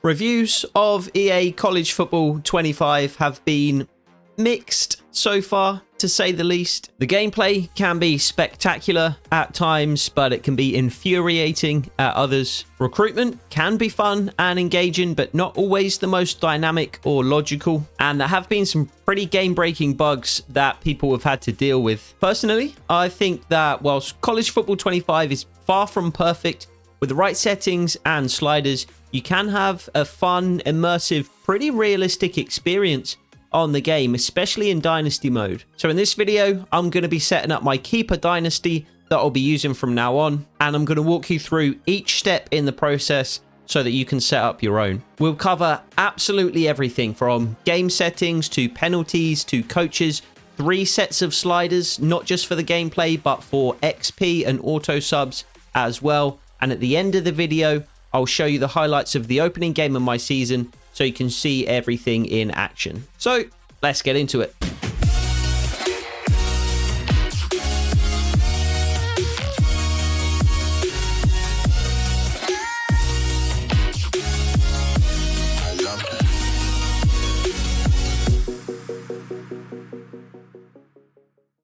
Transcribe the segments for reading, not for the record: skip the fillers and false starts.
Reviews of EA College Football 25 have been mixed so far, to say the least. The gameplay can be spectacular at times, but it can be infuriating at others. Recruitment can be fun and engaging, but not always the most dynamic or logical. And there have been some pretty game-breaking bugs that people have had to deal with. Personally, I think that whilst College Football 25 is far from perfect, with the right settings and sliders, you can have a fun, immersive, pretty realistic experience on the game, especially in Dynasty mode. So in this video, I'm going to be setting up my Keeper Dynasty that I'll be using from now on, and I'm going to walk you through each step in the process so that you can set up your own. We'll cover absolutely everything from game settings to penalties to coaches, 3 sets of sliders, not just for the gameplay, but for XP and auto subs as well. And at the end of the video, I'll show you the highlights of the opening game of my season so you can see everything in action. So let's get into it.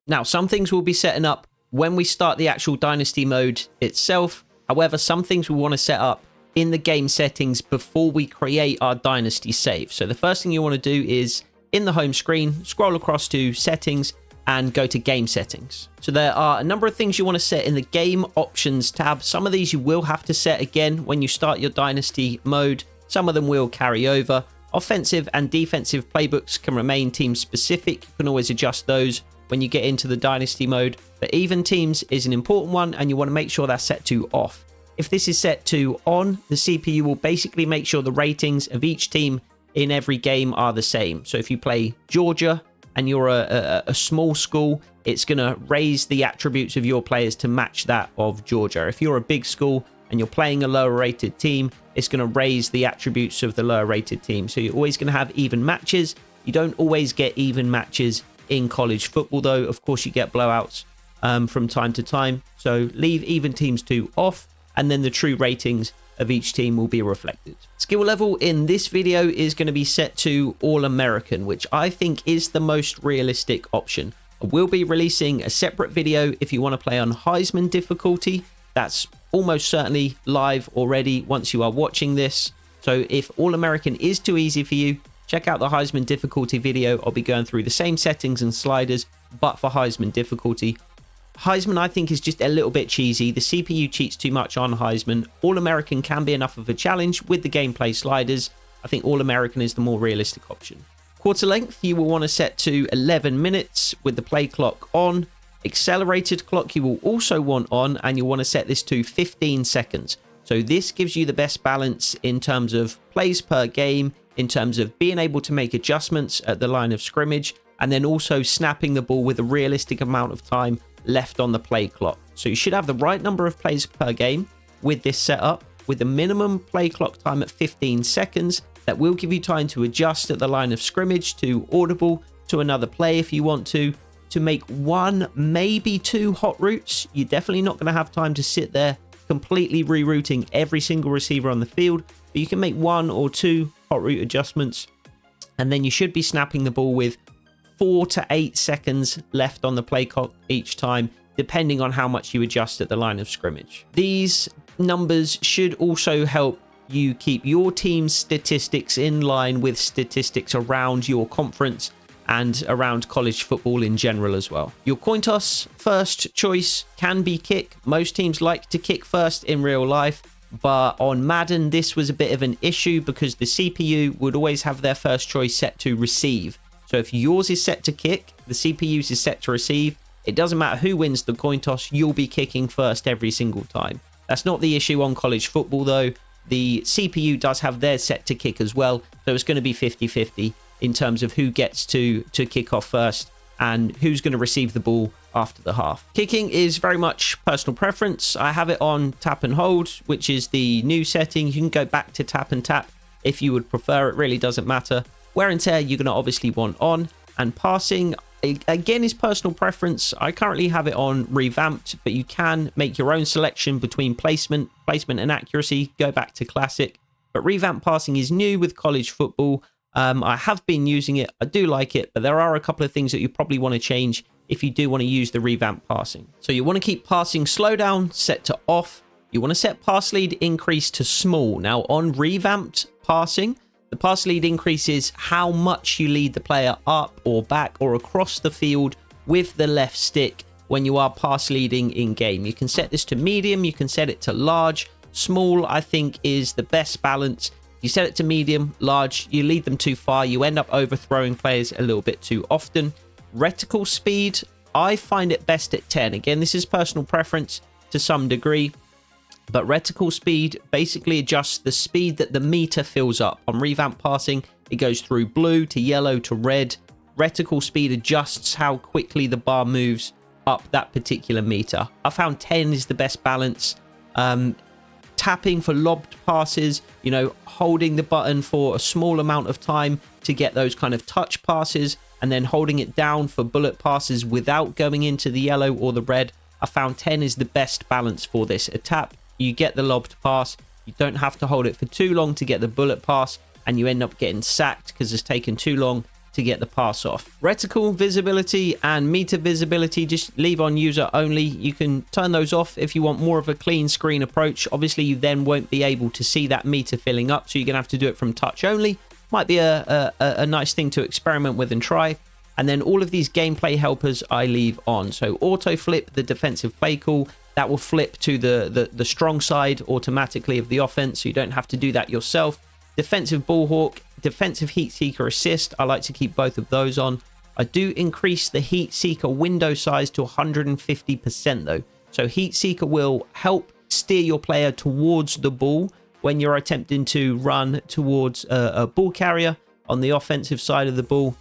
Now, some things we'll be setting up when we start the actual Dynasty mode itself. However, some things we want to set up in the game settings before we create our Dynasty save. So the first thing you want to do is in the home screen, scroll across to settings and go to game settings. So there are a number of things you want to set in the game options tab. Some of these you will have to set again when you start your Dynasty mode. Some of them will carry over. Offensive and defensive playbooks can remain team specific. You can always adjust those when you get into the Dynasty mode. But even teams is an important one, and you want to make sure that's set to off. If this is set to on, the CPU will basically make sure the ratings of each team in every game are the same. So if you play Georgia and you're a small school, it's going to raise the attributes of your players to match that of Georgia. If you're a big school and you're playing a lower rated team, it's going to raise the attributes of the lower rated team. So you're always going to have even matches. You don't always get even matches in college football, though. Of course, you get blowouts from time to time. So leave even teams to off, and then the true ratings of each team will be reflected. Skill level in this video is going to be set to All-American, which I think is the most realistic option. I will be releasing a separate video if you want to play on Heisman difficulty. That's almost certainly live already once you are watching this. So if All-American is too easy for you, check out the Heisman difficulty video. I'll be going through the same settings and sliders, but for Heisman difficulty. Heisman, I think, is just a little bit cheesy. The CPU cheats too much on Heisman. All-American can be enough of a challenge with the gameplay sliders. I think All-American is the more realistic option. Quarter length, you will want to set to 11 minutes with the play clock on. Accelerated clock you will also want on, and you'll want to set this to 15 seconds. So this gives you the best balance in terms of plays per game, in terms of being able to make adjustments at the line of scrimmage, and then also snapping the ball with a realistic amount of time left on the play clock. So you should have the right number of plays per game with this setup, with the minimum play clock time at 15 seconds. That will give you time to adjust at the line of scrimmage, to audible to another play if you want to make 1, maybe 2 hot routes. You're definitely not going to have time to sit there completely rerouting every single receiver on the field, but you can make 1 or 2 hot route adjustments, and then you should be snapping the ball with 4 to 8 seconds left on the play clock each time, depending on how much you adjust at the line of scrimmage. These numbers should also help you keep your team's statistics in line with statistics around your conference and around college football in general as well. Your coin toss first choice can be kick. Most teams like to kick first in real life, but on Madden, this was a bit of an issue because the CPU would always have their first choice set to receive. So if yours is set to kick, the CPU's is set to receive. It doesn't matter who wins the coin toss, you'll be kicking first every single time. That's not the issue on college football, though. The CPU does have theirs set to kick as well, so it's going to be 50-50 in terms of who gets to kick off first and who's going to receive the ball after the half. Kicking is very much personal preference. I have it on tap and hold, which is the new setting. You can go back to tap and tap if you would prefer. It really doesn't matter. Wear and tear, you're going to obviously want on. And passing, again, is personal preference. I currently have it on revamped, but you can make your own selection between placement and accuracy. Go back to classic. But revamped passing is new with college football. I have been using it. I do like it, but there are a couple of things that you probably want to change if you do want to use the revamped passing. So you want to keep passing slowdown set to off. You want to set pass lead increase to small. Now on revamped passing, the pass lead increase is how much you lead the player up or back or across the field with the left stick when you are pass leading in game. You can set this to medium, you can set it to large. Small, I think, is the best balance. If you set it to medium, large, you lead them too far. You end up overthrowing players a little bit too often. Reticle speed, I find it best at 10. Again, this is personal preference to some degree, but reticle speed basically adjusts the speed that the meter fills up. On revamped passing, it goes through blue to yellow to red. Reticle speed adjusts how quickly the bar moves up that particular meter. I found 10 is the best balance. Tapping for lobbed passes, you know, holding the button for a small amount of time to get those kind of touch passes, and then holding it down for bullet passes without going into the yellow or the red. I found 10 is the best balance for this. A tap, you get the lobbed pass. You don't have to hold it for too long to get the bullet pass, and you end up getting sacked because it's taken too long to get the pass off. Reticle visibility and meter visibility, just leave on user only. You can turn those off if you want more of a clean screen approach. Obviously, you then won't be able to see that meter filling up, so you're gonna have to do it from touch only. Might be a nice thing to experiment with and try. And then all of these gameplay helpers I leave on. So auto flip, the defensive play call, that will flip to the strong side automatically of the offense, so you don't have to do that yourself. Defensive ball hawk, defensive heat seeker assist, I like to keep both of those on. I do increase the heat seeker window size to 150% though. So heat seeker will help steer your player towards the ball when you're attempting to run towards a ball carrier on the offensive side of the ball.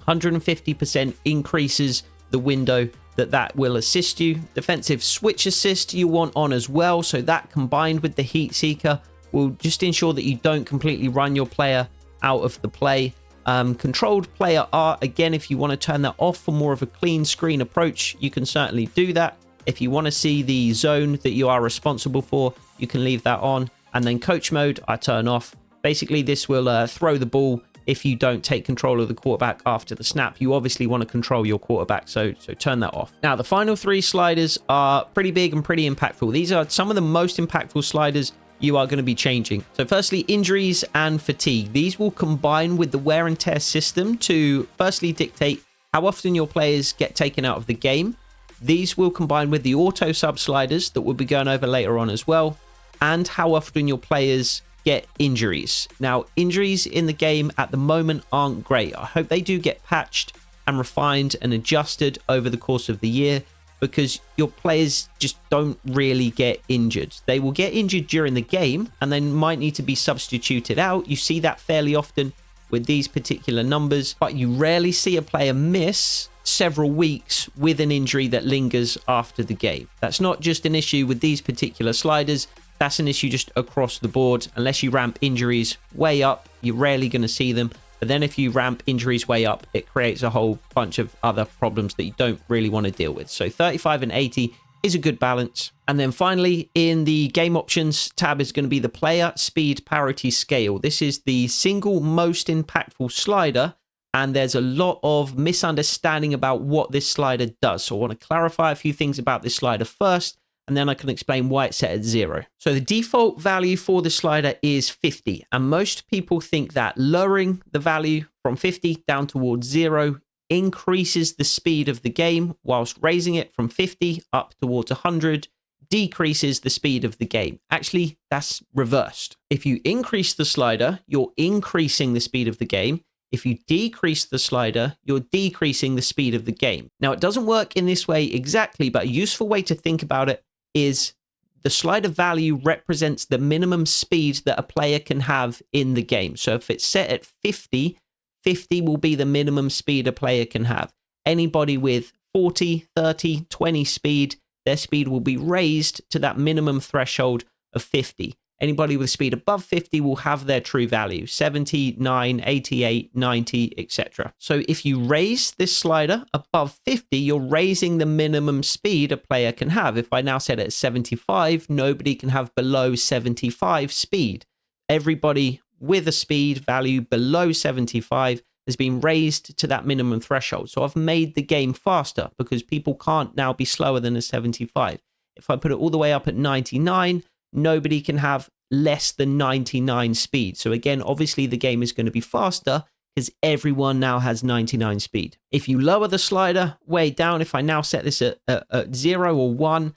150% increases the window that will assist you. Defensive switch assist you want on as well, so that combined with the heat seeker will just ensure that you don't completely run your player out of the play. Controlled player art, again, if you want to turn that off for more of a clean screen approach, you can certainly do that. If you want to see the zone that you are responsible for, you can leave that on. And then coach mode, I turn off. Basically, this will throw the ball if you don't take control of the quarterback after the snap. You obviously want to control your quarterback, so turn that off. Now, the final three sliders are pretty big and pretty impactful. These are some of the most impactful sliders you are going to be changing. So firstly, injuries and fatigue. These will combine with the wear and tear system to firstly dictate how often your players get taken out of the game. These will combine with the auto sub sliders that we'll be going over later on as well, and how often your players get injuries. Now, injuries in the game at the moment aren't great. I hope they do get patched and refined and adjusted over the course of the year, because your players just don't really get injured. They will get injured during the game and then might need to be substituted out. You see that fairly often with these particular numbers, but you rarely see a player miss several weeks with an injury that lingers after the game. That's not just an issue with these particular sliders. That's an issue just across the board. Unless you ramp injuries way up, you're rarely going to see them. But then if you ramp injuries way up, it creates a whole bunch of other problems that you don't really want to deal with. So 35 and 80 is a good balance. And then finally, in the game options tab is going to be the player speed parity scale. This is the single most impactful slider, and there's a lot of misunderstanding about what this slider does. So I want to clarify a few things about this slider first, and then I can explain why it's set at 0. So the default value for the slider is 50. And most people think that lowering the value from 50 down towards 0 increases the speed of the game, whilst raising it from 50 up towards 100 decreases the speed of the game. Actually, that's reversed. If you increase the slider, you're increasing the speed of the game. If you decrease the slider, you're decreasing the speed of the game. Now, it doesn't work in this way exactly, but a useful way to think about it is the slider value represents the minimum speed that a player can have in the game. So if it's set at 50, 50 will be the minimum speed a player can have. Anybody with 40, 30, 20 speed, their speed will be raised to that minimum threshold of 50. Anybody with speed above 50 will have their true value, 79, 88, 90, etc. So if you raise this slider above 50, you're raising the minimum speed a player can have. If I now set it at 75, nobody can have below 75 speed. everybody with a speed value below 75 has been raised to that minimum threshold. So I've made the game faster because people can't now be slower than a 75. If I put it all the way up at 99, nobody can have less than 99 speed. So again, obviously the game is going to be faster because everyone now has 99 speed. If you lower the slider way down, if I now set this at 0 or 1,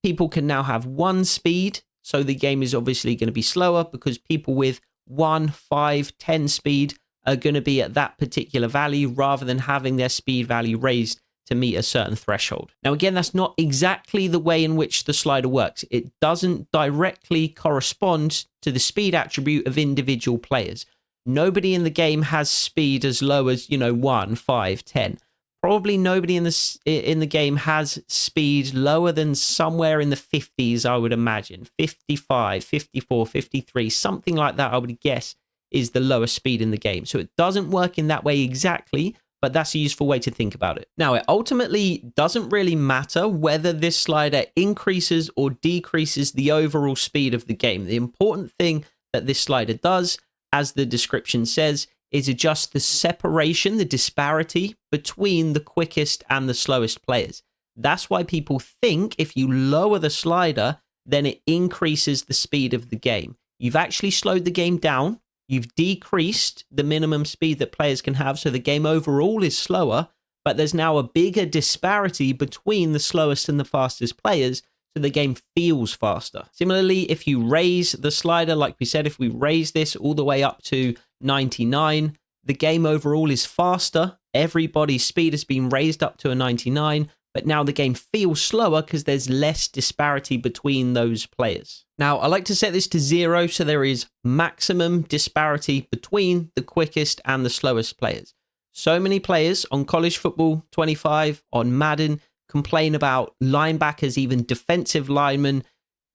people can now have 1 speed. So the game is obviously going to be slower because people with 1, 5, 10 speed are going to be at that particular value rather than having their speed value raised to meet a certain threshold. Now, again, that's not exactly the way in which the slider works. It doesn't directly correspond to the speed attribute of individual players. Nobody in the game has speed as low as, 1, 5, 10. Probably nobody in the game has speed lower than somewhere in the 50s, I would imagine. 55, 54, 53, something like that, I would guess, is the lowest speed in the game. So it doesn't work in that way exactly, but that's a useful way to think about it. Now, it ultimately doesn't really matter whether this slider increases or decreases the overall speed of the game. The important thing that this slider does, as the description says, is adjust the separation, the disparity between the quickest and the slowest players. That's why people think if you lower the slider, then it increases the speed of the game. You've actually slowed the game down. You've decreased the minimum speed that players can have, so the game overall is slower, but there's now a bigger disparity between the slowest and the fastest players, so the game feels faster. Similarly, if you raise the slider, like we said, if we raise this all the way up to 99, the game overall is faster. Everybody's speed has been raised up to a 99, but now the game feels slower because there's less disparity between those players. Now, I like to set this to 0 so there is maximum disparity between the quickest and the slowest players. So many players on College Football 25, on Madden, complain about linebackers, even defensive linemen,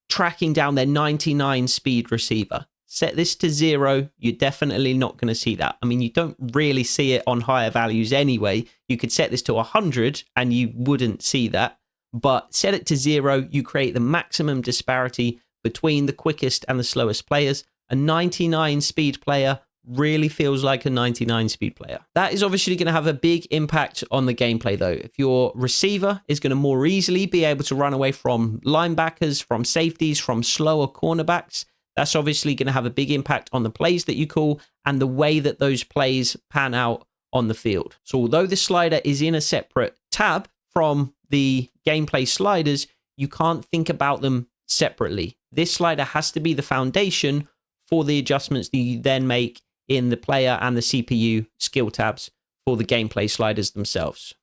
tracking down their 99 speed receiver. Set this to 0, you're definitely not going to see that. I mean, you don't really see it on higher values anyway. You could set this to 100 and you wouldn't see that. But set it to 0, you create the maximum disparity between the quickest and the slowest players. A 99 speed player really feels like a 99 speed player. That is obviously going to have a big impact on the gameplay though. If your receiver is going to more easily be able to run away from linebackers, from safeties, from slower cornerbacks, that's obviously going to have a big impact on the plays that you call and the way that those plays pan out on the field. So although the slider is in a separate tab from the gameplay sliders, you can't think about them separately. This slider has to be the foundation for the adjustments that you then make in the player and the CPU skill tabs for the gameplay sliders themselves.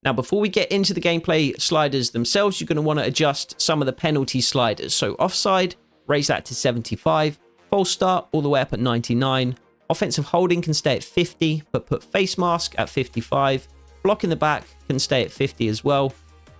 Now, before we get into the gameplay sliders themselves, you're going to want to adjust some of the penalty sliders. So offside, raise that to 75. False start all the way up at 99. Offensive holding can stay at 50, but put face mask at 55. Block in the back can stay at 50 as well.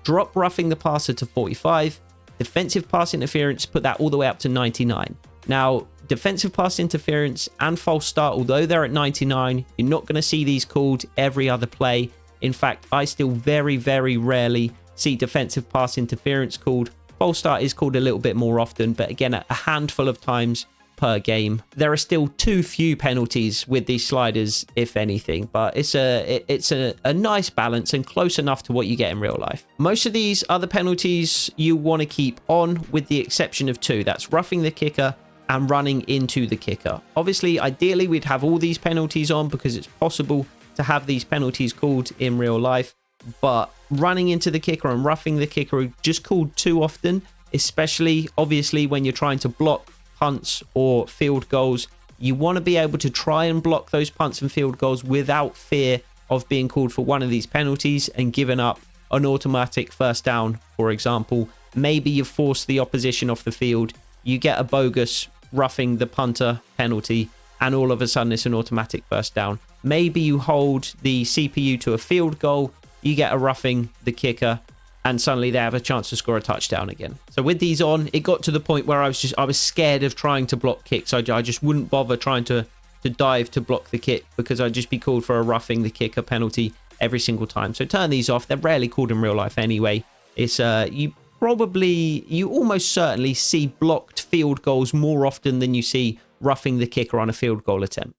Drop roughing the passer to 45. Defensive pass interference, put that all the way up to 99. Now, defensive pass interference and false start, although they're at 99, you're not going to see these called every other play. In fact, I still very, very rarely see defensive pass interference called. False start is called a little bit more often, but again, a handful of times per game. There are still too few penalties with these sliders, if anything, but it's a nice balance and close enough to what you get in real life. Most of these other penalties you want to keep on, with the exception of 2. That's roughing the kicker and running into the kicker. Obviously, ideally, we'd have all these penalties on because it's possible to have these penalties called in real life, but running into the kicker and roughing the kicker are just called too often, especially obviously when you're trying to block punts or field goals. You want to be able to try and block those punts and field goals without fear of being called for one of these penalties and given up an automatic first down, for example. Maybe you force the opposition off the field, you get a bogus roughing the punter penalty, and all of a sudden it's an automatic first down. Maybe you hold the CPU to a field goal, you get a roughing the kicker, and suddenly they have a chance to score a touchdown again. So with these on, it got to the point where I was scared of trying to block kicks. I just wouldn't bother trying to dive to block the kick because I'd just be called for a roughing the kicker penalty every single time. So turn these off. They're rarely called in real life anyway. It's you you almost certainly see blocked field goals more often than you see roughing the kicker on a field goal attempt.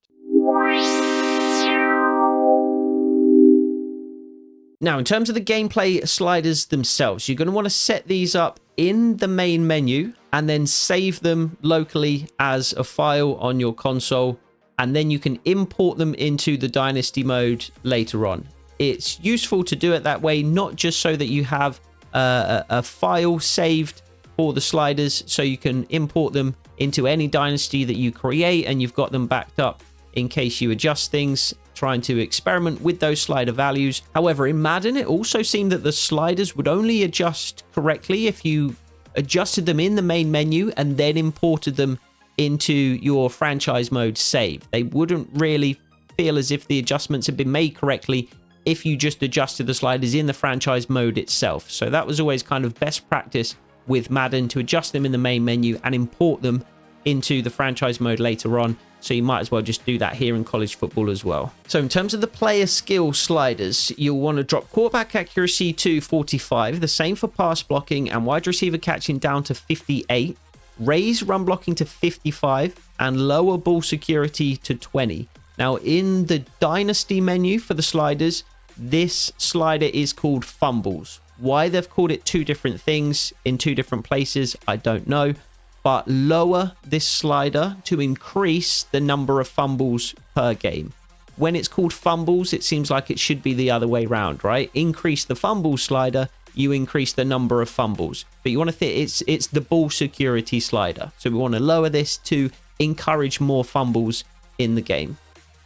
Now, in terms of the gameplay sliders themselves, you're going to want to set these up in the main menu and then save them locally as a file on your console, and then you can import them into the Dynasty mode later on. It's useful to do it that way, not just so that you have a file saved for the sliders so you can import them into any Dynasty that you create and you've got them backed up in case you adjust things, trying to experiment with those slider values. However, in Madden, it also seemed that the sliders would only adjust correctly if you adjusted them in the main menu and then imported them into your franchise mode save. They wouldn't really feel as if the adjustments had been made correctly if you just adjusted the sliders in the franchise mode itself. So that was always kind of best practice with Madden, to adjust them in the main menu and import them into the franchise mode later on. So you might as well just do that here in college football as well. So in terms of the player skill sliders, you'll want to drop quarterback accuracy to 45, the same for pass blocking and wide receiver catching down to 58, raise run blocking to 55, and lower ball security to 20. Now in the Dynasty menu for the sliders, this slider is called fumbles. Why they've called it two different things in two different places, I don't know. But lower this slider to increase the number of fumbles per game. When it's called fumbles, it seems like it should be the other way around, right? Increase the fumble slider, you increase the number of fumbles. But you want to think it's the ball security slider. So we want to lower this to encourage more fumbles in the game.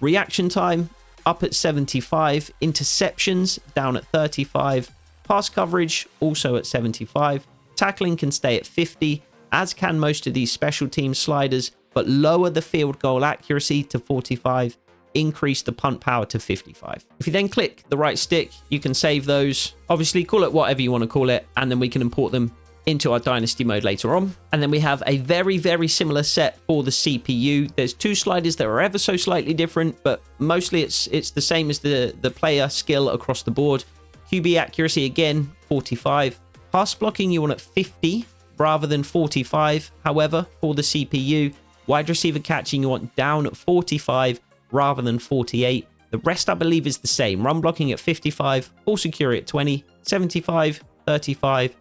Reaction time up at 75, interceptions down at 35, pass coverage also at 75, tackling can stay at 50, as can most of these special team sliders, but lower the field goal accuracy to 45, increase the punt power to 55. If you then click the right stick, you can save those. Obviously, call it whatever you want to call it, and then we can import them into our Dynasty mode later on. And then we have a very, very similar set for the CPU. There's two sliders that are ever so slightly different, but mostly it's the same as the player skill across the board. QB accuracy, again, 45. Pass blocking, you want at 50. Rather than 45, however, for the CPU. Wide receiver catching, you want down at 45 rather than 48. The rest, I believe, is the same. Run blocking at 55, ball security at 20, 75, 35,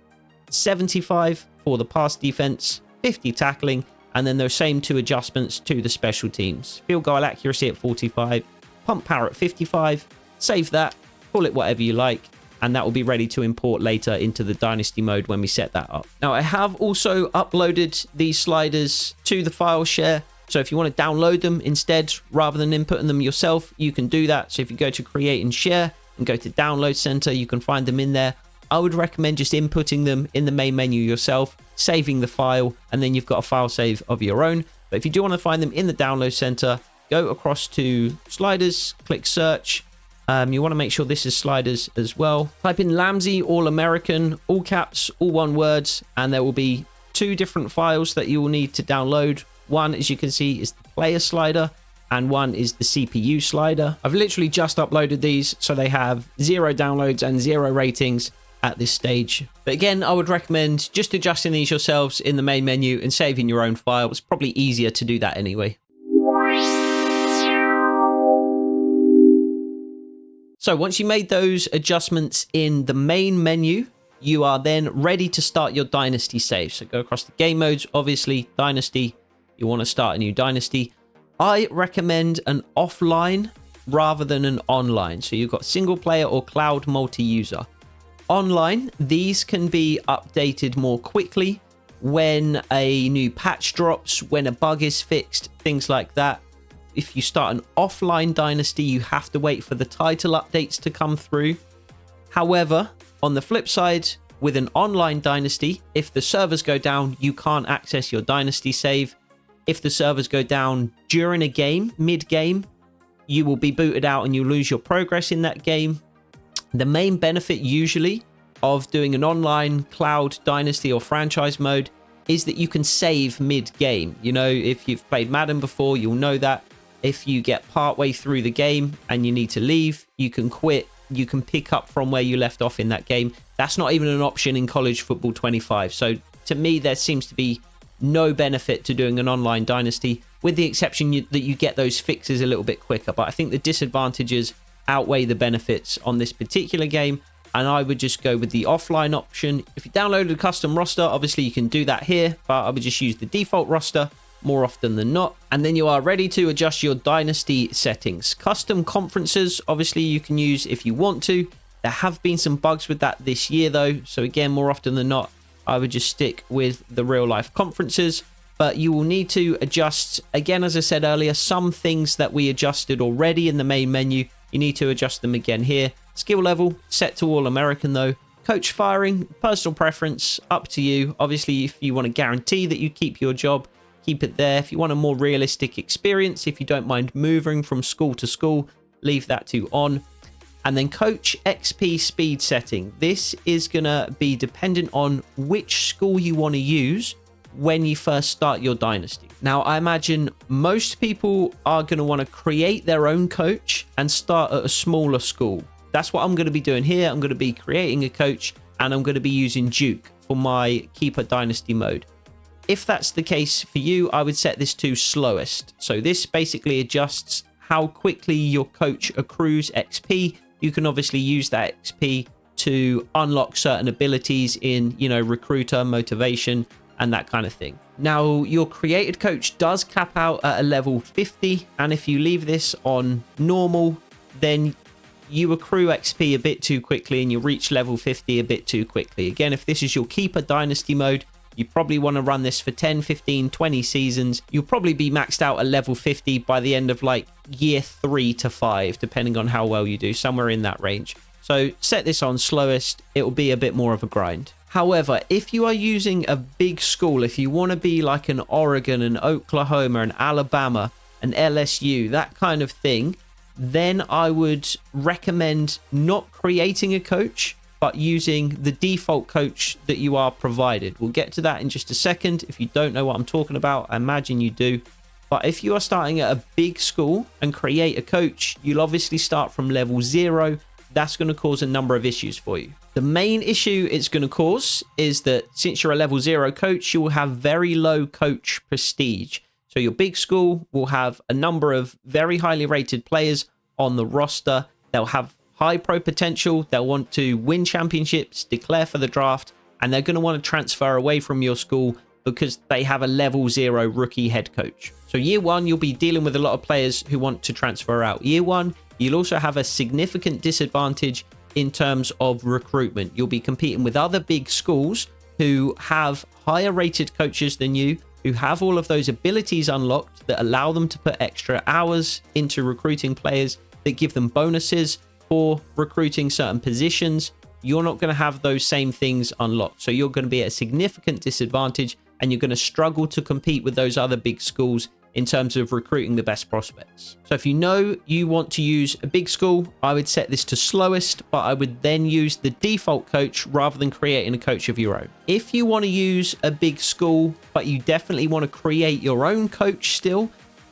75 for the pass defense, 50 tackling, and then those same two adjustments to the special teams. Field goal accuracy at 45, pump power at 55. Save that, call it whatever you like, and that will be ready to import later into the Dynasty mode when we set that up. Now, I have also uploaded these sliders to the file share. So if you want to download them instead, rather than inputting them yourself, you can do that. So if you go to Create and Share and go to Download Center, you can find them in there. I would recommend just inputting them in the main menu yourself, saving the file, and then you've got a file save of your own. But if you do want to find them in the Download Center, go across to Sliders, click Search. You want to make sure this is sliders as well. Type in Lamsey All-American, all caps, all one words, and there will be two different files that you will need to download. One, as you can see, is the player slider, and one is the CPU slider. I've literally just uploaded these, so they have 0 downloads and 0 ratings at this stage. But again, I would recommend just adjusting these yourselves in the main menu and saving your own file. It's probably easier to do that anyway. So once you made those adjustments in the main menu, you are then ready to start your Dynasty save. So go across the game modes, obviously, Dynasty, you want to start a new Dynasty. I recommend an offline rather than an online. So you've got single player or cloud multi-user. Online, these can be updated more quickly when a new patch drops, when a bug is fixed, things like that. If you start an offline Dynasty, you have to wait for the title updates to come through. However, on the flip side, with an online Dynasty, if the servers go down, you can't access your Dynasty save. If the servers go down during a game, mid-game, you will be booted out and you lose your progress in that game. The main benefit usually of doing an online cloud Dynasty or franchise mode is that you can save mid-game. You know, if you've played Madden before, you'll know that. If you get partway through the game and you need to leave, you can quit you can pick up from where you left off in that game. That's not even an option in College Football 25. So to me, there seems to be no benefit to doing an online dynasty, with the exception that you get those fixes a little bit quicker. But I think the disadvantages outweigh the benefits on this particular game, and I would just go with the offline option. If you downloaded a custom roster, obviously you can do that here, but I would just use the default roster more often than not. And then you are ready to adjust your dynasty settings. Custom conferences, obviously you can use if you want to. There have been some bugs with that this year though, so again, more often than not, I would just stick with the real life conferences. But you will need to adjust, again, as I said earlier, some things that we adjusted already in the main menu. You need to adjust them again here. Skill level, set to all American though. Coach firing, personal preference, up to you. Obviously, if you want to guarantee that you keep your job, keep it there. If you want a more realistic experience, if you don't mind moving from school to school, leave that to on. And then coach XP speed setting. This is going to be dependent on which school you want to use when you first start your dynasty. Now, I imagine most people are going to want to create their own coach and start at a smaller school. That's what I'm going to be doing here. I'm going to be creating a coach and I'm going to be using Duke for my Keeper Dynasty mode. If that's the case for you, I would set this to slowest. So this basically adjusts how quickly your coach accrues XP. You can obviously use that XP to unlock certain abilities in, recruiter, motivation, and that kind of thing. Now, your created coach does cap out at a level 50. And if you leave this on normal, then you accrue XP a bit too quickly and you reach level 50 a bit too quickly. Again, if this is your Keeper Dynasty mode, you probably want to run this for 10, 15, 20 seasons. You'll probably be maxed out at level 50 by the end of like year 3 to 5, depending on how well you do, somewhere in that range. So set this on slowest. It will be a bit more of a grind. However, if you are using a big school, if you want to be like an Oregon, an Oklahoma, an Alabama, an LSU, that kind of thing, then I would recommend not creating a coach, but using the default coach that you are provided. We'll get to that in just a second. If you don't know what I'm talking about, I imagine you do. But if you are starting at a big school and create a coach, you'll obviously start from level 0. That's going to cause a number of issues for you. The main issue it's going to cause is that since you're a level 0 coach, you will have very low coach prestige. So your big school will have a number of very highly rated players on the roster. They'll have high pro potential. They'll want to win championships, declare for the draft, and they're going to want to transfer away from your school because they have a level 0 rookie head coach. So year 1, you'll be dealing with a lot of players who want to transfer out. Year 1, you'll also have a significant disadvantage in terms of recruitment. You'll be competing with other big schools who have higher rated coaches than you, who have all of those abilities unlocked that allow them to put extra hours into recruiting players, that give them bonuses for recruiting certain positions. You're not going to have those same things unlocked. So you're going to be at a significant disadvantage and you're going to struggle to compete with those other big schools in terms of recruiting the best prospects. So if you know you want to use a big school, I would set this to slowest, but I would then use the default coach rather than creating a coach of your own. If you want to use a big school, but you definitely want to create your own coach still,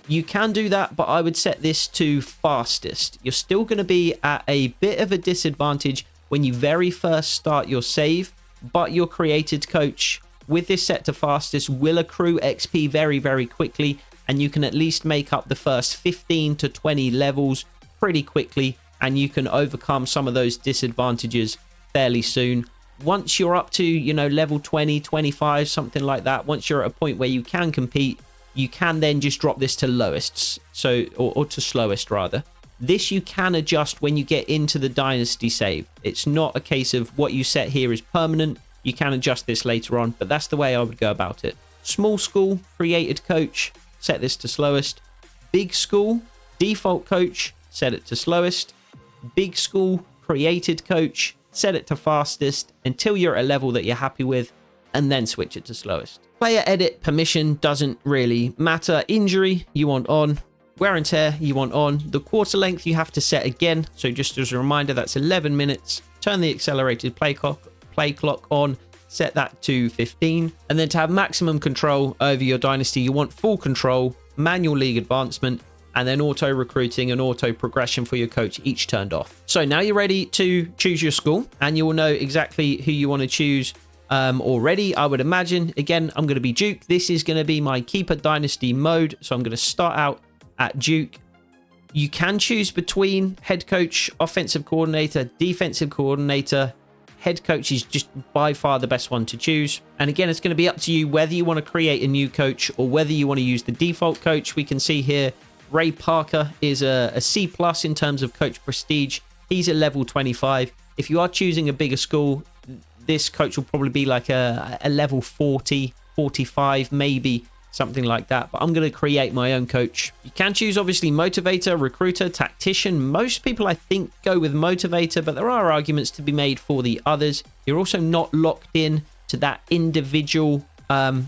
you can do that, but I would set this to fastest. You're still going to be at a bit of a disadvantage when you very first start your save, but your created coach with this set to fastest will accrue XP very, very quickly, and you can at least make up the first 15 to 20 levels pretty quickly, and you can overcome some of those disadvantages fairly soon. Once you're up to, level 20, 25, something like that, once you're at a point where you can compete, you can then just drop this to lowest, or to slowest rather. This you can adjust when you get into the dynasty save. It's not a case of what you set here is permanent. You can adjust this later on, but that's the way I would go about it. Small school, created coach, set this to slowest. Big school, default coach, set it to slowest. Big school, created coach, set it to fastest until you're at a level that you're happy with, and then switch it to slowest. Player edit permission doesn't really matter. Injury, you want on. Wear and tear, you want on. The quarter length you have to set again. So just as a reminder, that's 11 minutes. Turn the accelerated play clock on. Set that to 15. And then to have maximum control over your dynasty, you want full control, manual league advancement. and then auto recruiting and auto progression for your coach each turned off. So now you're ready to choose your school, and you will know exactly who you want to choose already, I would imagine. Again, I'm going to be Duke. This is going to be my Keeper Dynasty mode. So I'm going to start out at Duke. You can choose between head coach, offensive coordinator, defensive coordinator. Head coach is just by far the best one to choose. And again, it's going to be up to you whether you want to create a new coach or whether you want to use the default coach. We can see here, Ray Parker is a C+ in terms of coach prestige. He's at level 25. If you are choosing a bigger school, this coach will probably be like a level 40, 45, maybe something like that. But I'm going to create my own coach. You can choose, obviously, motivator, recruiter, tactician. Most people, I think, go with motivator, but there are arguments to be made for the others. You're also not locked in to that individual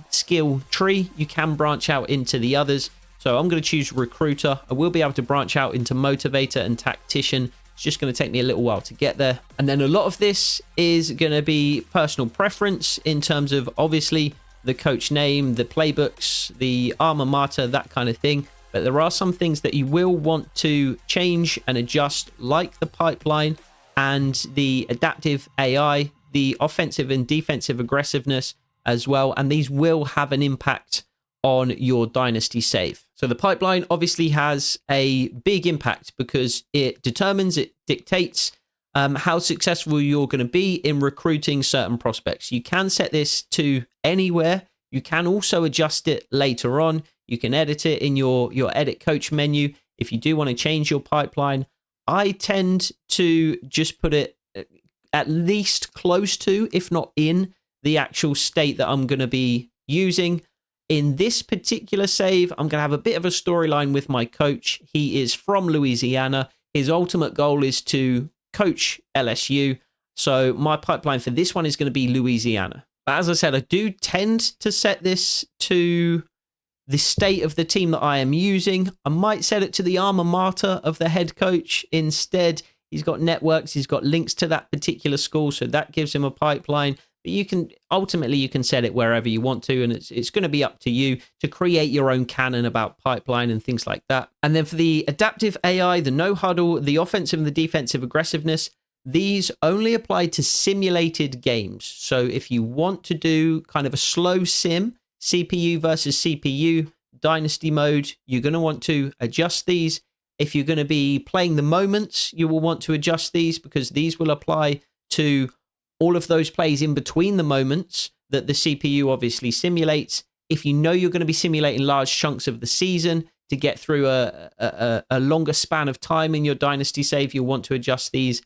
skill tree. You can branch out into the others. So I'm going to choose recruiter. I will be able to branch out into motivator and tactician. It's just going to take me a little while to get there. And then a lot of this is going to be personal preference in terms of, obviously, the coach name, the playbooks, the alma mater, that kind of thing. But there are some things that you will want to change and adjust, like the pipeline and the adaptive AI, the offensive and defensive aggressiveness as well. And these will have an impact on your dynasty save. So the pipeline obviously has a big impact because it determines, it dictates how successful you're going to be in recruiting certain prospects. You can set this to anywhere. You can also adjust it later on. You can edit it in your edit coach menu. If you do want to change your pipeline, I tend to just put it at least close to, if not in, the actual state that I'm going to be using. In this particular save, I'm going to have a bit of a storyline with my coach. He is from Louisiana. His ultimate goal is to coach LSU. So my pipeline for this one is going to be Louisiana. But as I said, I do tend to set this to the state of the team that I am using. I might set it to the alma mater of the head coach instead. He's got networks. He's got links to that particular school. So that gives him a pipeline. But you can ultimately set it wherever you want to, and it's going to be up to you to create your own canon about pipeline and things like that. And then for the adaptive AI, the no huddle, the offensive and the defensive aggressiveness, these only apply to simulated games. So if you want to do kind of a slow sim, CPU versus CPU, dynasty mode, you're going to want to adjust these. If you're going to be playing the moments, you will want to adjust these because these will apply to all of those plays in between the moments that the CPU obviously simulates. If you know you're going to be simulating large chunks of the season to get through a longer span of time in your dynasty save, you'll want to adjust these.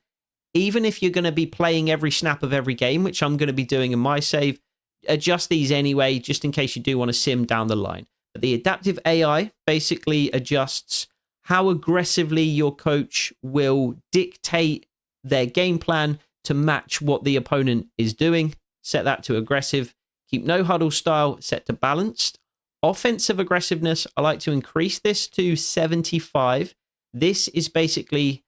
Even if you're going to be playing every snap of every game, which I'm going to be doing in my save, adjust these anyway, just in case you do want to sim down the line. But the adaptive AI basically adjusts how aggressively your coach will dictate their game plan to match what the opponent is doing. Set that to aggressive. Keep no huddle style set to balanced. Offensive aggressiveness, I like to increase this to 75. This is basically,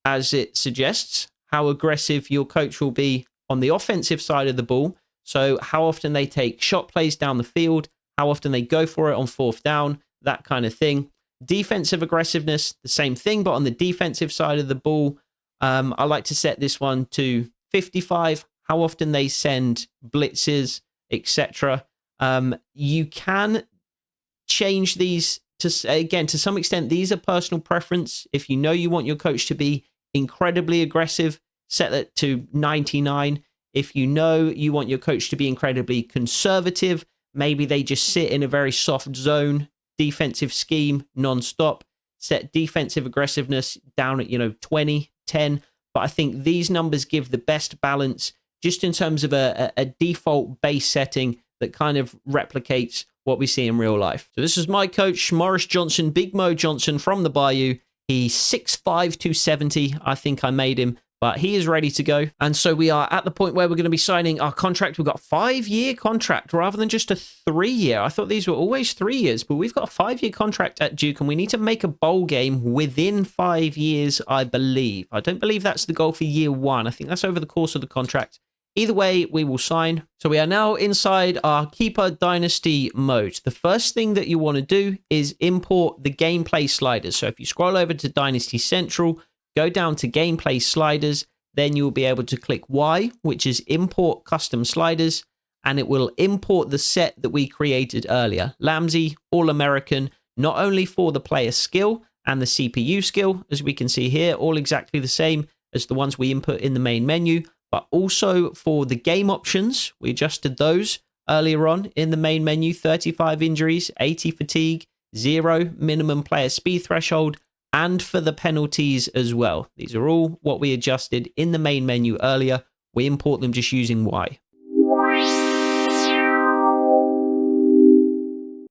as it suggests, how aggressive your coach will be on the offensive side of the ball. So how often they take shot plays down the field, how often they go for it on fourth down, that kind of thing. Defensive aggressiveness, the same thing, but on the defensive side of the ball, I like to set this one to 55, how often they send blitzes, etc. You can change these to, again, to some extent, these are personal preference. If you know you want your coach to be incredibly aggressive, set that to 99. If you know you want your coach to be incredibly conservative, maybe they just sit in a very soft zone, defensive scheme, non-stop, set defensive aggressiveness down at, 20. 10, but I think these numbers give the best balance just in terms of a default base setting that kind of replicates what we see in real life. So this is my coach, Morris Johnson, Big Mo Johnson from the Bayou. He's 6'5", 270. I think I made him, but he is ready to go. And so we are at the point where we're going to be signing our contract. We've got a 5-year contract rather than just a 3-year. I thought these were always 3 years, but we've got a 5-year contract at Duke, and we need to make a bowl game within 5 years, I believe. I don't believe that's the goal for year 1. I think that's over the course of the contract. Either way, we will sign. So we are now inside our Keeper Dynasty mode. The first thing that you want to do is import the gameplay sliders. So if you scroll over to Dynasty Central, go down to gameplay sliders, then you'll be able to click Y, which is import custom sliders, and it will import the set that we created earlier. Lamsey, All-American, not only for the player skill and the CPU skill, as we can see here, all exactly the same as the ones we input in the main menu, but also for the game options. We adjusted those earlier on in the main menu: 35 injuries, 80 fatigue, 0 minimum player speed threshold, and for the penalties as well. These are all what we adjusted in the main menu earlier. We import them just using Y.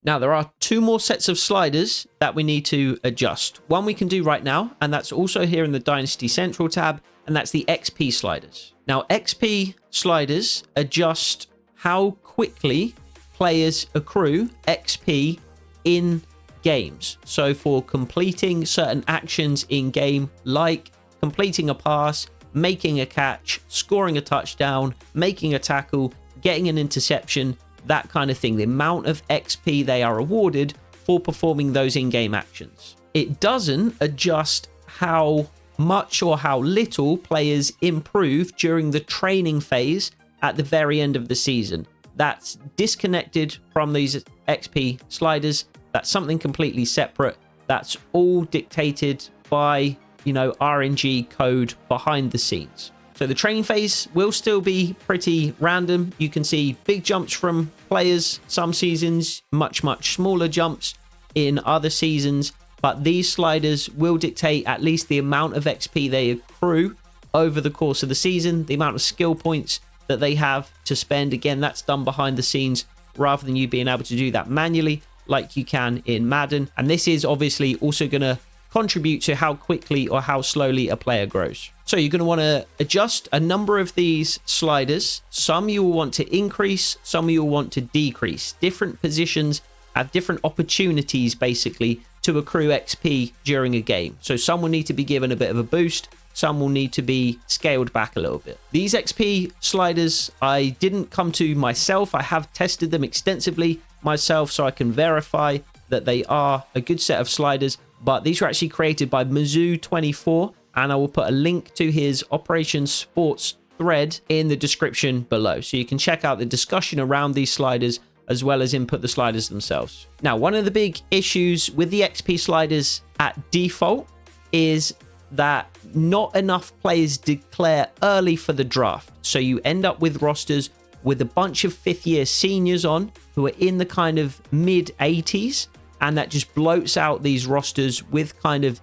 Now, there are 2 more sets of sliders that we need to adjust. One we can do right now, and that's also here in the Dynasty Central tab, and that's the XP sliders. Now, XP sliders adjust how quickly players accrue XP in games. So for completing certain actions in game, like completing a pass, making a catch, scoring a touchdown, making a tackle, getting an interception, that kind of thing, the amount of XP they are awarded for performing those in-game actions. It doesn't adjust how much or how little players improve during the training phase at the very end of the season. That's disconnected from these XP sliders. That's something completely separate. That's all dictated by, RNG code behind the scenes. So the training phase will still be pretty random. You can see big jumps from players some seasons, much smaller jumps in other seasons. But these sliders will dictate at least the amount of XP they accrue over the course of the season, the amount of skill points that they have to spend. Again, that's done behind the scenes rather than you being able to do that manually like you can in Madden. And this is obviously also going to contribute to how quickly or how slowly a player grows. So you're going to want to adjust a number of these sliders. Some you will want to increase, some you will want to decrease. Different positions have different opportunities basically to accrue XP during a game. So some will need to be given a bit of a boost, some will need to be scaled back a little bit. These XP sliders I didn't come to myself. I have tested them extensively myself so I can verify that they are a good set of sliders, but these were actually created by Mizzou24, and I will put a link to his Operation Sports thread in the description below, so you can check out the discussion around these sliders as well as input the sliders themselves. Now, one of the big issues with the XP sliders at default is that not enough players declare early for the draft. So you end up with rosters with a bunch of 5th-year seniors on who are in the kind of mid-80s, and that just bloats out these rosters with kind of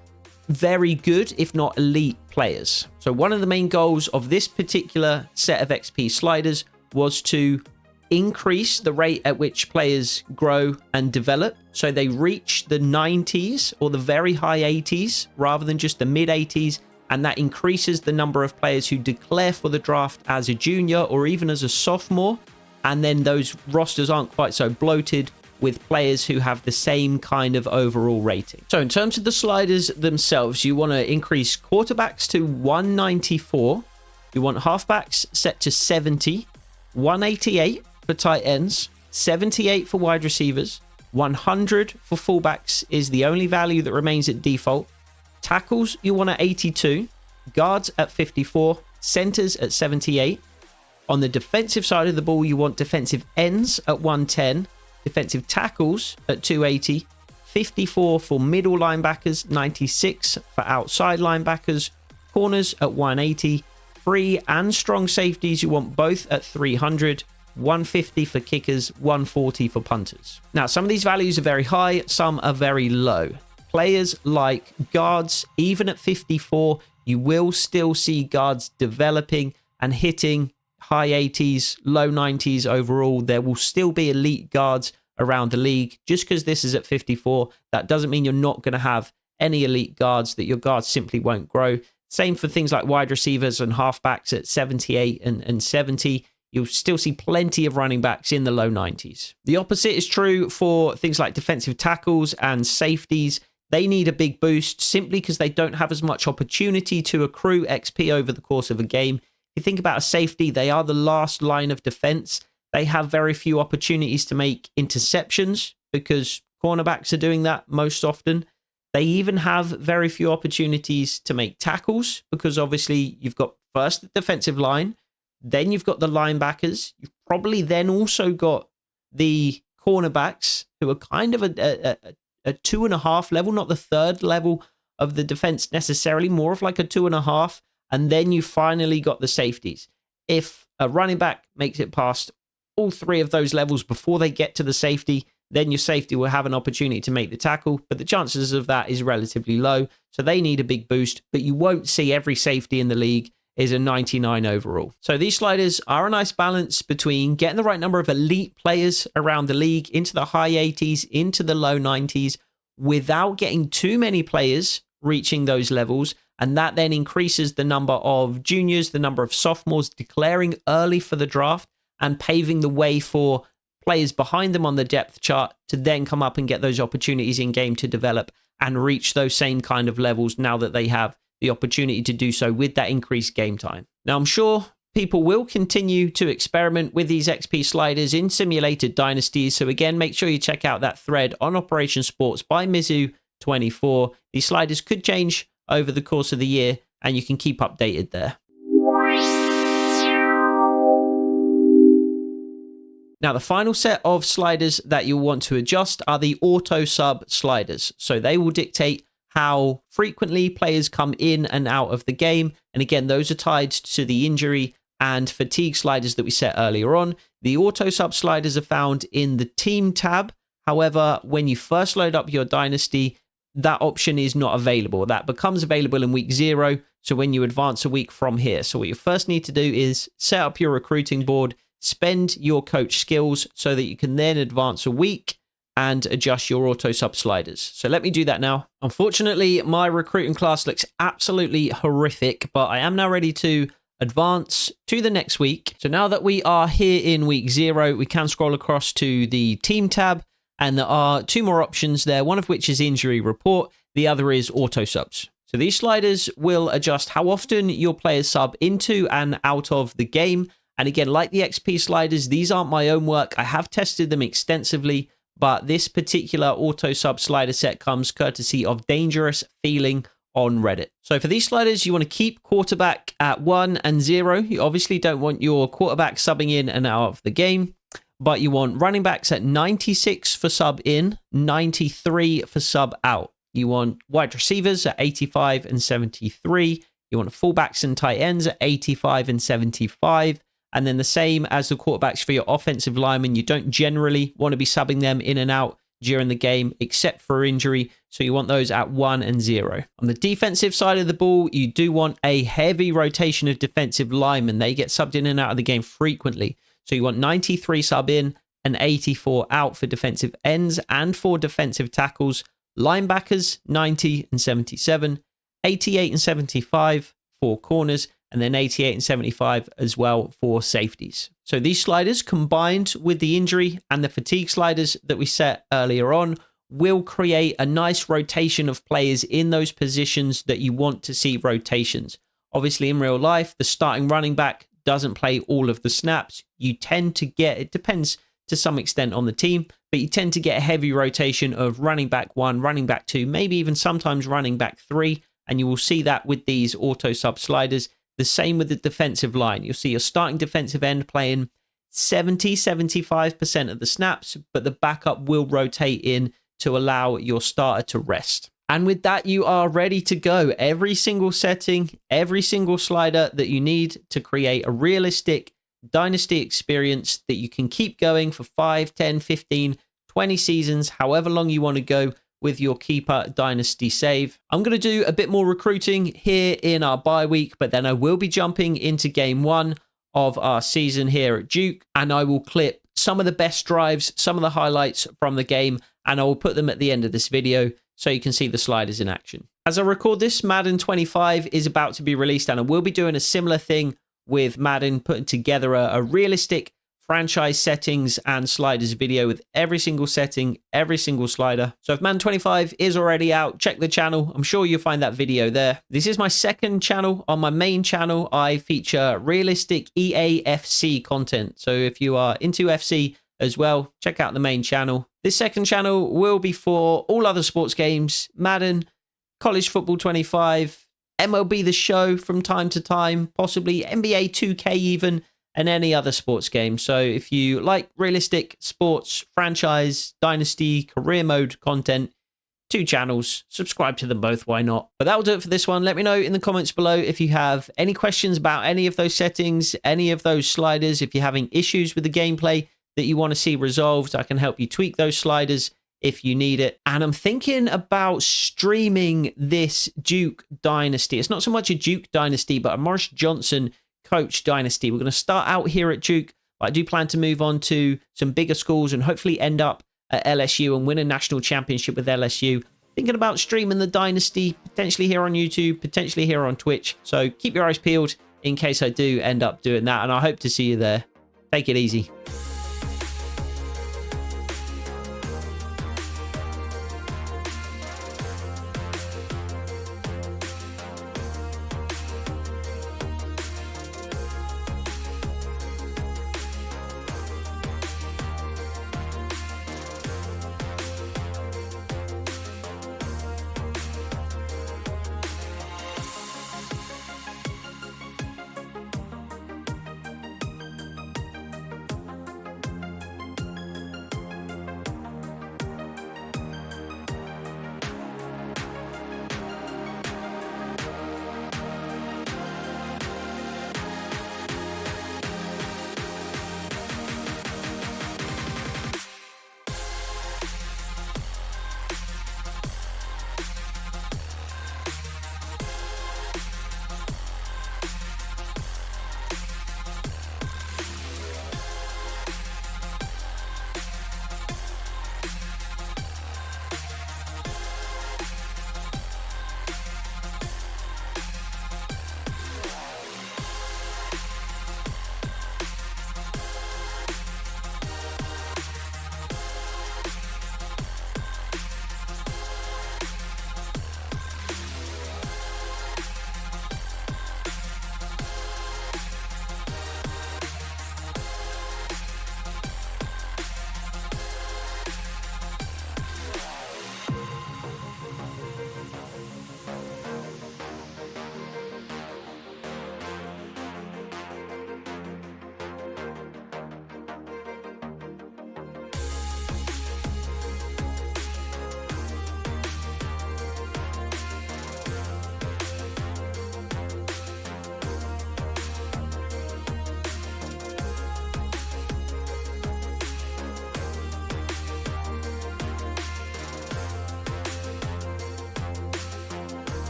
very good, if not elite, players. So one of the main goals of this particular set of XP sliders was to increase the rate at which players grow and develop, so they reach the 90s or the very high 80s rather than just the mid 80s, and that increases the number of players who declare for the draft as a junior or even as a sophomore, and then those rosters aren't quite so bloated with players who have the same kind of overall rating. So in terms of the sliders themselves, you want to increase quarterbacks to 194, you want halfbacks set to 70, 188 for tight ends, 78 for wide receivers, 100 for fullbacks is the only value that remains at default. Tackles you want at 82, guards at 54, centers at 78. On the defensive side of the ball, you want defensive ends at 110, defensive tackles at 280, 54 for middle linebackers, 96 for outside linebackers, corners at 180, free and strong safeties you want both at 300, 150 for kickers, 140 for punters. Now, some of these values are very high, some are very low. Players like guards, even at 54, you will still see guards developing and hitting high 80s, low 90s overall. There will still be elite guards around the league. Just because this is at 54, that doesn't mean you're not going to have any elite guards, that your guards simply won't grow. Same for things like wide receivers and halfbacks at 78 and 70. You'll still see plenty of running backs in the low 90s. The opposite is true for things like defensive tackles and safeties. They need a big boost simply because they don't have as much opportunity to accrue XP over the course of a game. you think about a safety, they are the last line of defense. They have very few opportunities to make interceptions because cornerbacks are doing that most often. They even have very few opportunities to make tackles because obviously you've got first the defensive line, then you've got the linebackers. You've probably then also got the cornerbacks who are kind of a 2.5 level, not the third level of the defense necessarily, more of like a 2.5. And then you finally got the safeties. If a running back makes it past all three of those levels before they get to the safety, then your safety will have an opportunity to make the tackle, but the chances of that is relatively low. So they need a big boost, but you won't see every safety in the league is a 99 overall. So these sliders are a nice balance between getting the right number of elite players around the league into the high 80s, into the low 90s, without getting too many players reaching those levels. And that then increases the number of juniors, the number of sophomores declaring early for the draft and paving the way for players behind them on the depth chart to then come up and get those opportunities in game to develop and reach those same kind of levels now that they have the opportunity to do so with that increased game time. Now, I'm sure people will continue to experiment with these XP sliders in simulated dynasties. So again, make sure you check out that thread on Operation Sports by Mizu24. These sliders could change over the course of the year and you can keep updated there. Now, the final set of sliders that you'll want to adjust are the auto sub sliders. So they will dictate how frequently players come in and out of the game. And again, those are tied to the injury and fatigue sliders that we set earlier on. The auto sub sliders are found in the team tab. However, when you first load up your dynasty, that option is not available. That becomes available in week 0. So when you advance a week from here. So what you first need to do is set up your recruiting board, spend your coach skills so that you can then advance a week and adjust your auto sub sliders. So let me do that now. Unfortunately, my recruiting class looks absolutely horrific, but I am now ready to advance to the next week. So now that we are here in week 0, we can scroll across to the team tab, and there are 2 more options there, one of which is injury report, the other is auto subs. So these sliders will adjust how often your players sub into and out of the game. And again, like the XP sliders, these aren't my own work. I have tested them extensively, but this particular auto sub slider set comes courtesy of Dangerous Feeling on Reddit. So for these sliders, you want to keep quarterback at 1 and 0. You obviously don't want your quarterback subbing in and out of the game, but you want running backs at 96 for sub in, 93 for sub out. You want wide receivers at 85 and 73. You want fullbacks and tight ends at 85 and 75. And then the same as the quarterbacks for your offensive linemen. You don't generally want to be subbing them in and out during the game, except for injury. So you want those at 1 and 0. On the defensive side of the ball, you do want a heavy rotation of defensive linemen. They get subbed in and out of the game frequently. So you want 93 sub in and 84 out for defensive ends and for defensive tackles. Linebackers, 90 and 77, 88 and 75 for corners, and then 88 and 75 as well for safeties. So these sliders, combined with the injury and the fatigue sliders that we set earlier on, will create a nice rotation of players in those positions that you want to see rotations. Obviously, in real life, the starting running back doesn't play all of the snaps. You tend to get, it depends to some extent on the team, but you tend to get a heavy rotation of running back 1, running back 2, maybe even sometimes running back 3, and you will see that with these auto sub sliders. The same with the defensive line. You'll see your starting defensive end playing 70-75% of the snaps, but the backup will rotate in to allow your starter to rest. And with that, you are ready to go. Every single setting, every single slider that you need to create a realistic dynasty experience that you can keep going for 5, 10, 15, 20 seasons, however long you want to go with your keeper dynasty save. I'm going to do a bit more recruiting here in our bye week, but then I will be jumping into game 1 of our season here at Duke, and I will clip some of the best drives, some of the highlights from the game, and I will put them at the end of this video so you can see the sliders in action. As I record this, Madden 25 is about to be released, and I will be doing a similar thing with Madden, putting together a realistic franchise settings and sliders video with every single setting, every single slider. So if Man 25 is already out, check the channel. I'm sure you'll find that video there. This is my second channel. On my main channel, I feature realistic EAFC content. So if you are into FC as well, check out the main channel. This second channel will be for all other sports games, Madden, College Football 25, MLB The Show from time to time, possibly NBA 2K even, and any other sports game. So if you like realistic sports, franchise, dynasty, career mode content, 2 channels, subscribe to them both, why not? But that'll do it for this one. Let me know in the comments below if you have any questions about any of those settings, any of those sliders, if you're having issues with the gameplay that you want to see resolved. I can help you tweak those sliders if you need it. And I'm thinking about streaming this Duke Dynasty. It's not so much a Duke Dynasty, but a Morris Johnson coach dynasty. We're going to start out here at Duke, but I do plan to move on to some bigger schools and hopefully end up at LSU and win a national championship with LSU. Thinking about streaming the dynasty, potentially here on YouTube, potentially here on Twitch. So keep your eyes peeled in case I do end up doing that, and I hope to see you there. Take it easy.